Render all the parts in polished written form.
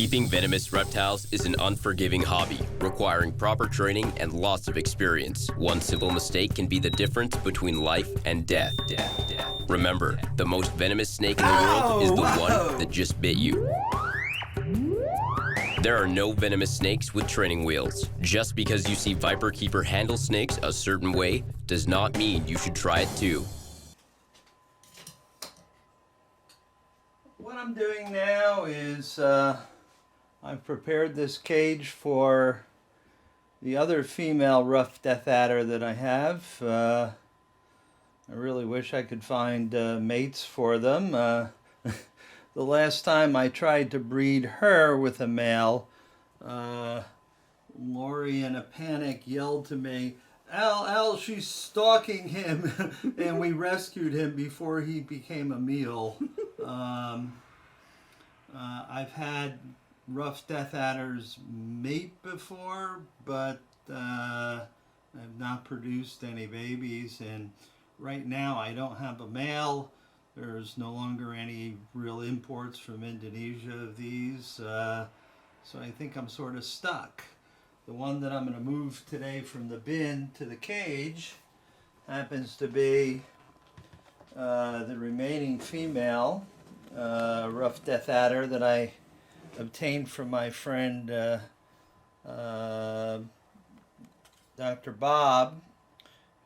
Keeping venomous reptiles is an unforgiving hobby, requiring proper training and lots of experience. One simple mistake can be the difference between life and death. Remember, the most venomous snake in the world is the one that just bit you. There are no venomous snakes with training wheels. Just because you see viperkeeper handle snakes a certain way does not mean you should try it too. What I'm doing now is I've prepared this cage for the other female rough death adder that I have. I really wish I could find mates for them. The last time I tried to breed her with a male, Lori in a panic yelled to me, Al, she's stalking him, and we rescued him before he became a meal. I've had rough death adders mate before, but I've not produced any babies, and right now I don't have a male. There's no longer any real imports from Indonesia of these, so I think I'm sort of stuck. The one that I'm going to move today from the bin to the cage happens to be the remaining female rough death adder that I obtained from my friend Dr. Bob,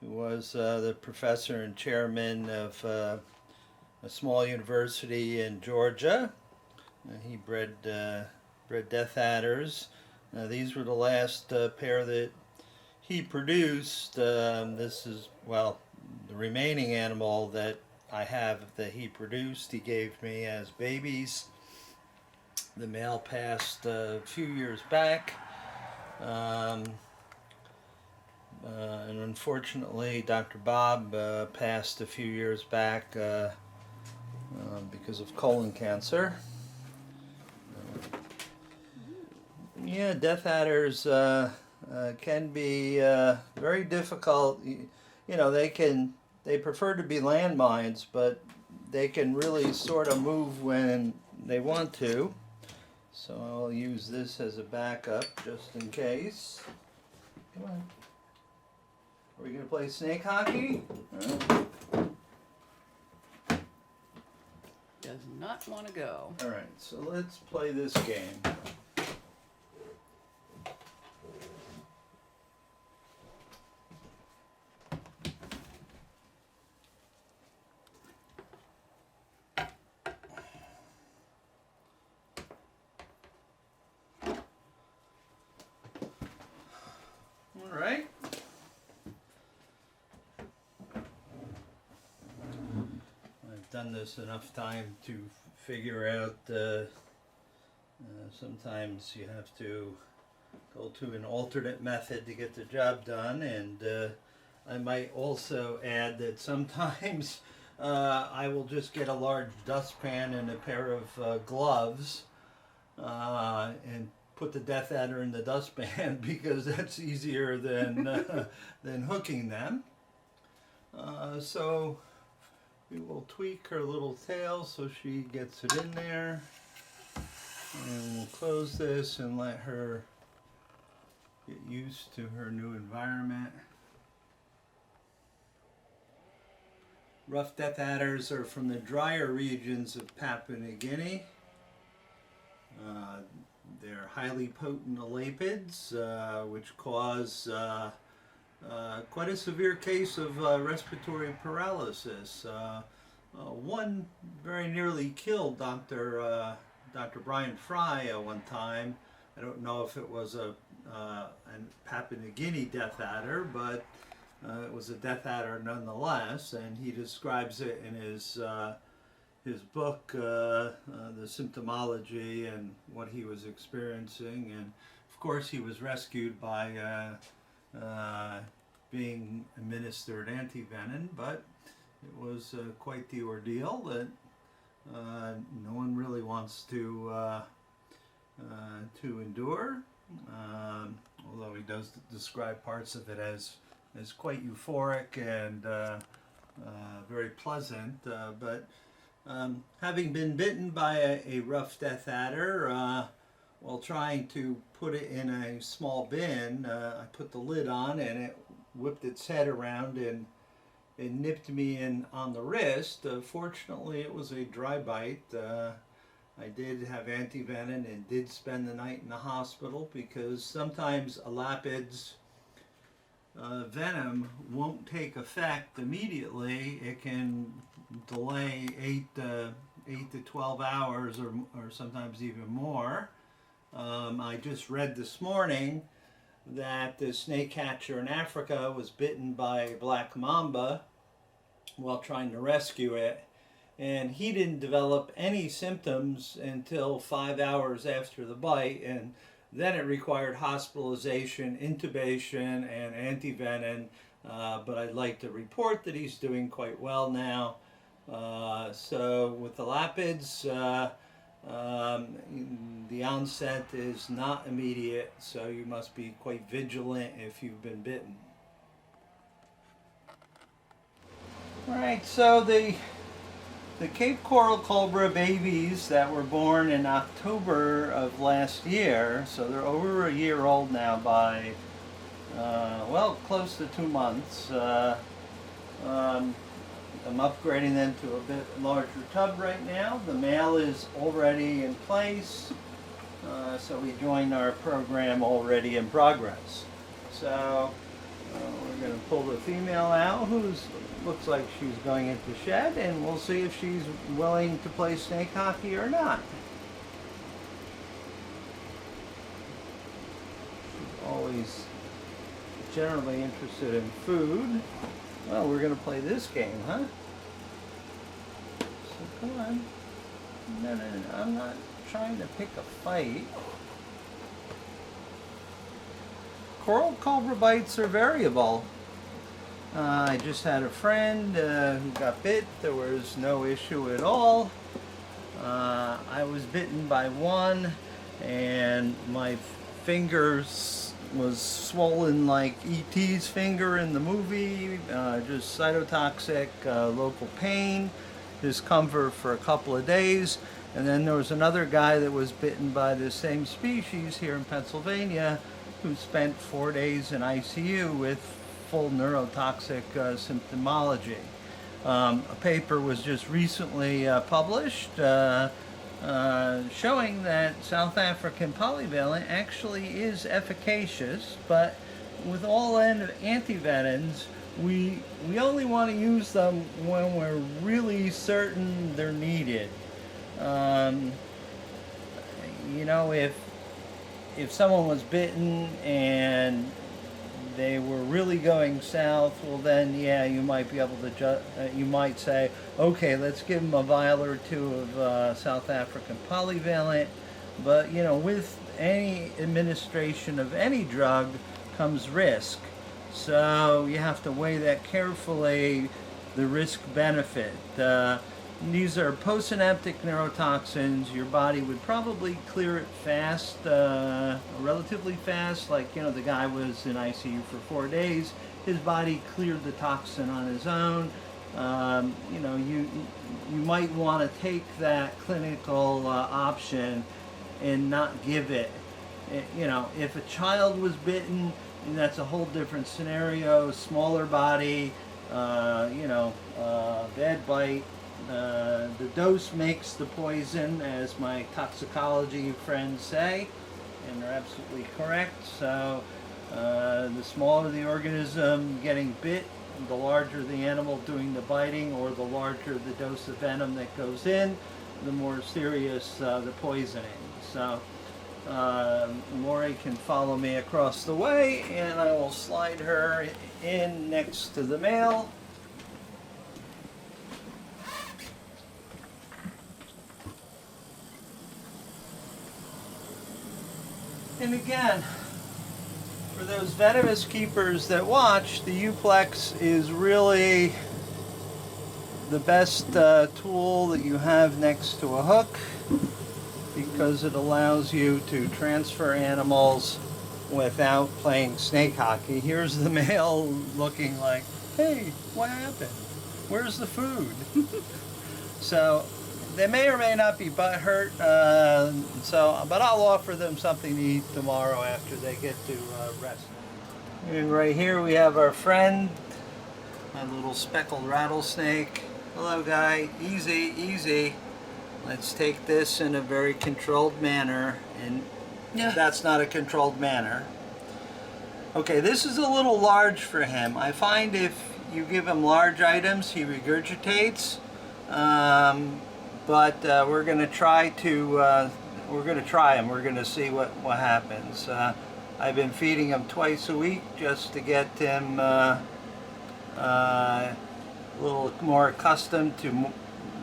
who was the professor and chairman of a small university in Georgia. He bred death adders. These were the last pair that he produced. This is, well, the remaining animal that I have that he produced. He gave me as babies. The male passed a few years back. And unfortunately, Dr. Bob passed a few years back because of colon cancer. Yeah, death adders can be very difficult. You know, they prefer to be landmines, but they can really sort of move when they want to. So I'll use this as a backup just in case. Come on. Are we going to play snake hockey? Does not want to go. All right, so let's play this game. All right. I've done this enough time to figure out sometimes you have to go to an alternate method to get the job done, and I might also add that sometimes I will just get a large dustpan and a pair of gloves and put the death adder in the dustpan because that's easier than hooking them. So we will tweak her little tail so she gets it in there, and we'll close this and let her get used to her new environment. Rough death adders are from the drier regions of Papua New Guinea. They're highly potent elapids, which cause quite a severe case of respiratory paralysis. One very nearly killed Dr. Brian Fry one time. I don't know if it was a Papua New Guinea death adder, but it was a death adder nonetheless, and he describes it in his book, The Symptomology and what he was experiencing. And of course he was rescued by being administered antivenom, but it was quite the ordeal that no one really wants to endure, although he does describe parts of it as quite euphoric and very pleasant, but having been bitten by a rough death adder, while trying to put it in a small bin, I put the lid on and it whipped its head around and it nipped me in on the wrist. Fortunately, it was a dry bite. I did have antivenom and did spend the night in the hospital because sometimes a lapid's venom won't take effect immediately. It can delay 8 to 12 hours or sometimes even more. I just read this morning that the snake catcher in Africa was bitten by a black mamba while trying to rescue it, and he didn't develop any symptoms until 5 hours after the bite, and then it required hospitalization, intubation, and antivenom, but I'd like to report that he's doing quite well now. So with the lapids, the onset is not immediate, so you must be quite vigilant if you've been bitten. Alright, so the Cape Coral Cobra babies that were born in October of last year, so they're over a year old now by, well, close to 2 months. I'm upgrading them to a bit larger tub right now. The male is already in place, so we joined our program already in progress. So we're going to pull the female out, looks like she's going into shed, and we'll see if she's willing to play snake hockey or not. She's always generally interested in food. Well, we're going to play this game, huh? So come on. No, I'm not trying to pick a fight. Coral cobra bites are variable. I just had a friend who got bit. There was no issue at all. I was bitten by one, and my fingers was swollen like E.T.'s finger in the movie, just cytotoxic, local pain, discomfort for a couple of days. And then there was another guy that was bitten by the same species here in Pennsylvania who spent 4 days in ICU with full neurotoxic symptomology. A paper was just recently published showing that South African polyvalent actually is efficacious, but with all antivenoms, we only want to use them when we're really certain they're needed. You know, if someone was bitten and they were really going south, well then, yeah, you might be able to you might say, okay, let's give them a vial or two of South African polyvalent. But you know, with any administration of any drug comes risk, so you have to weigh that carefully, the risk benefit. These are postsynaptic neurotoxins. Your body would probably clear it fast, relatively fast. Like, you know, the guy was in ICU for 4 days. His body cleared the toxin on his own. You know, you might want to take that clinical option and not give it. You know, if a child was bitten, that's a whole different scenario. Smaller body, you know, bad bite. The dose makes the poison, as my toxicology friends say, and they're absolutely correct. So the smaller the organism getting bit, the larger the animal doing the biting, or the larger the dose of venom that goes in, the more serious the poisoning. So Lori can follow me across the way, and I will slide her in next to the male. And again, for those venomous keepers that watch, the Uplex is really the best tool that you have next to a hook, because it allows you to transfer animals without playing snake hockey. Here's the male looking like, hey, what happened? Where's the food? So they may or may not be butthurt, but I'll offer them something to eat tomorrow after they get to rest. And right here we have our friend, my little speckled rattlesnake. Hello, guy. Easy, easy. Let's take this in a very controlled manner, and that's not a controlled manner. Okay, this is a little large for him. I find if you give him large items, he regurgitates. But we're going to try to. We're going to try him. We're going to see what happens. I've been feeding him twice a week just to get him a little more accustomed to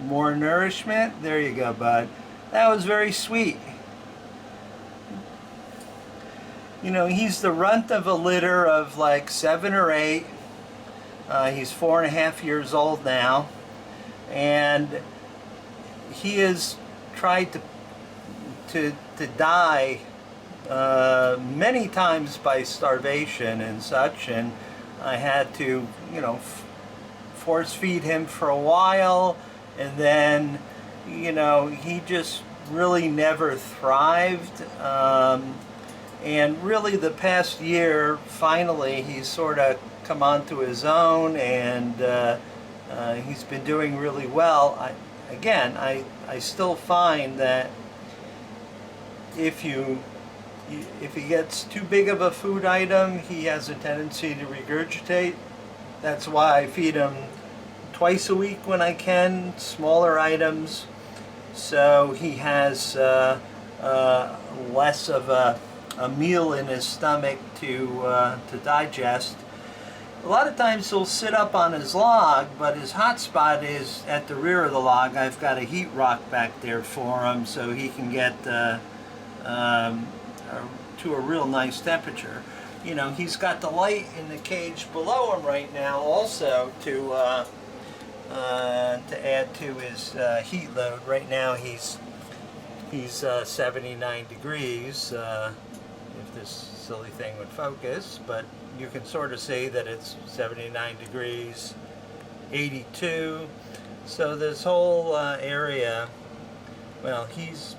more nourishment. There you go, bud. That was very sweet. You know, he's the runt of a litter of like 7 or 8. He's 4.5 years old now, and he has tried to die many times by starvation and such, and I had to, you know, force feed him for a while, and then, you know, he just really never thrived. And really the past year, finally, he's sort of come onto his own, and he's been doing really well. I still find that if he gets too big of a food item, he has a tendency to regurgitate. That's why I feed him twice a week when I can, smaller items, so he has less of a meal in his stomach to digest. A lot of times he'll sit up on his log, but his hot spot is at the rear of the log. I've got a heat rock back there for him so he can get to a real nice temperature. You know, he's got the light in the cage below him right now also to add to his heat load. Right now he's 79 degrees. If this silly thing would focus, but you can sort of see that it's 79 degrees, 82. So this whole area, well, he's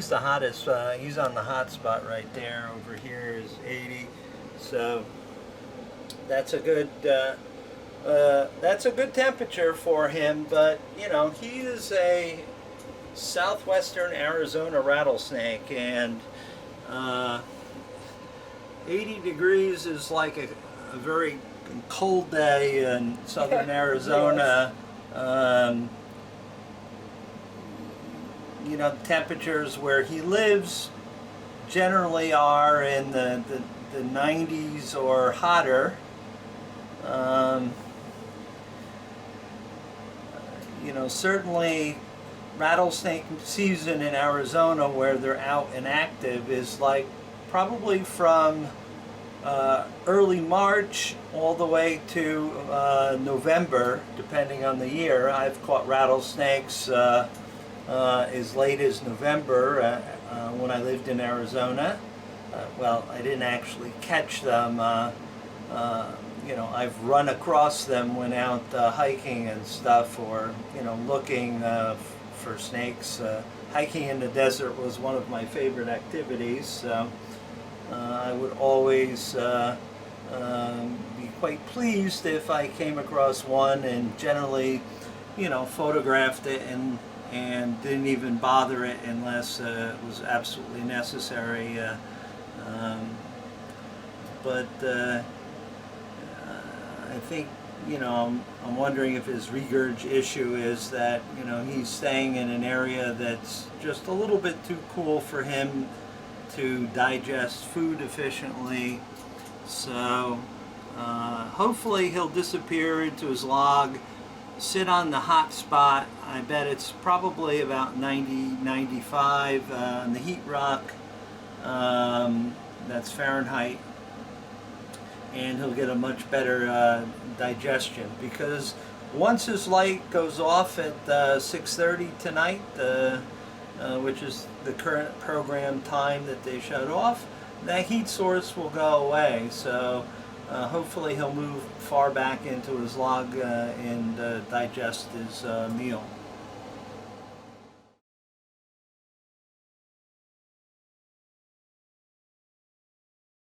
the hottest. He's on the hot spot right there. Over here is 80. So that's a good temperature for him. But you know, he is a southwestern Arizona rattlesnake, and 80 degrees is like a very cold day in southern Arizona. You know, temperatures where he lives generally are in the 90s or hotter. You know, certainly rattlesnake season in Arizona, where they're out and active, is like probably from early March all the way to November, depending on the year. I've caught rattlesnakes as late as November when I lived in Arizona. Well, I didn't actually catch them. You know, I've run across them when out hiking and stuff, or you know, looking for snakes. Hiking in the desert was one of my favorite activities, so I would always be quite pleased if I came across one, and generally, you know, photographed it and didn't even bother it unless it was absolutely necessary. But I think, you know, I'm wondering if his regurg issue is that, you know, he's staying in an area that's just a little bit too cool for him to digest food efficiently. So hopefully he'll disappear into his log, sit on the hot spot. I bet it's probably about 90, 95 on the heat rock. That's Fahrenheit. And he'll get a much better digestion, because once his light goes off at 6:30 tonight, which is the current program time that they shut off, that heat source will go away. So hopefully he'll move far back into his log and digest his meal.